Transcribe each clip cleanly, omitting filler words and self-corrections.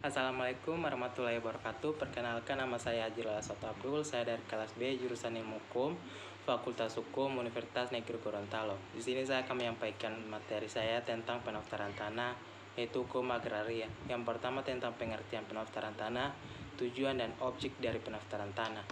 Assalamualaikum warahmatullahi wabarakatuh. Perkenalkan, nama saya Haji Lasot Abdul. Saya dari kelas B jurusan Ilmu Hukum, Fakultas Hukum Universitas Negeri Gorontalo. Di sini saya akan menyampaikan materi saya tentang pendaftaran tanah, yaitu hukum agraria. Yang pertama tentang pengertian pendaftaran tanah, tujuan dan objek dari pendaftaran tanah.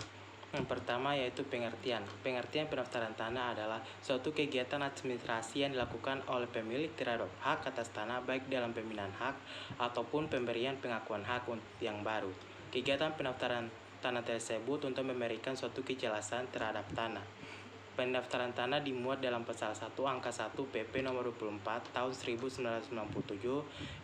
Yang pertama yaitu pengertian. Pengertian pendaftaran tanah adalah suatu kegiatan administrasi yang dilakukan oleh pemilik terhadap hak atas tanah baik dalam pemindahan hak ataupun pemberian pengakuan hak yang baru. Kegiatan pendaftaran tanah tersebut untuk memberikan suatu kejelasan terhadap tanah. Pendaftaran tanah dimuat dalam pasal 1 angka 1 PP nomor 24 tahun 1997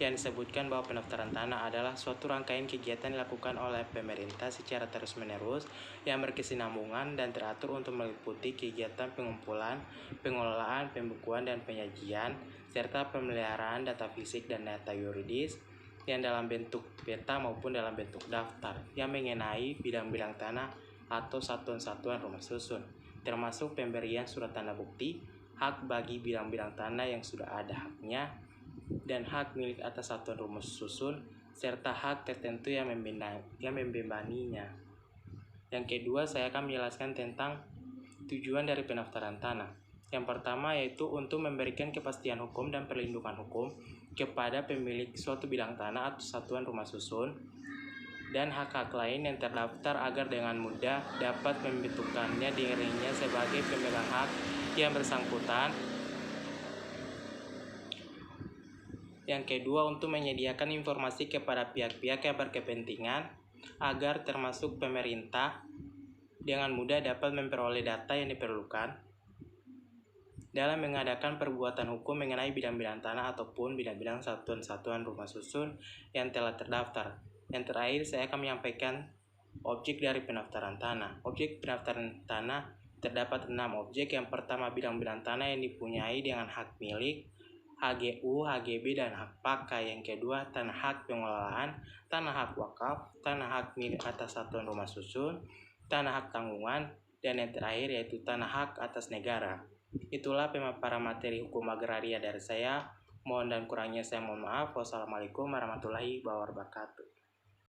yang disebutkan bahwa pendaftaran tanah adalah suatu rangkaian kegiatan dilakukan oleh pemerintah secara terus-menerus yang berkesinambungan dan teratur untuk meliputi kegiatan pengumpulan, pengelolaan, pembukuan dan penyajian serta pemeliharaan data fisik dan data yuridis yang dalam bentuk peta maupun dalam bentuk daftar yang mengenai bidang-bidang tanah atau satuan-satuan rumah susun, termasuk pemberian surat tanda bukti, hak bagi bidang-bidang tanah yang sudah ada haknya, dan hak milik atas satuan rumah susun, serta hak tertentu yang membebaninya. Yang kedua, saya akan menjelaskan tentang tujuan dari pendaftaran tanah. Yang pertama yaitu untuk memberikan kepastian hukum dan perlindungan hukum kepada pemilik suatu bidang tanah atau satuan rumah susun dan hak-hak lain yang terdaftar agar dengan mudah dapat membentukkannya dirinya sebagai pemegang hak yang bersangkutan. Yang kedua, untuk menyediakan informasi kepada pihak-pihak yang berkepentingan agar termasuk pemerintah dengan mudah dapat memperoleh data yang diperlukan dalam mengadakan perbuatan hukum mengenai bidang-bidang tanah ataupun bidang-bidang satuan-satuan rumah susun yang telah terdaftar. Yang terakhir, saya akan menyampaikan objek dari pendaftaran tanah. Objek pendaftaran tanah terdapat 6 objek. Yang pertama, bidang-bidang tanah yang dipunyai dengan hak milik, HGU, HGB, dan hak pakai. Yang kedua, tanah hak pengelolaan, tanah hak wakaf, tanah hak milik atas satuan rumah susun, tanah hak tanggungan, dan yang terakhir yaitu tanah hak atas negara. Itulah pemaparan materi hukum agraria dari saya. Mohon dan kurangnya saya mohon maaf. Wassalamualaikum warahmatullahi wabarakatuh.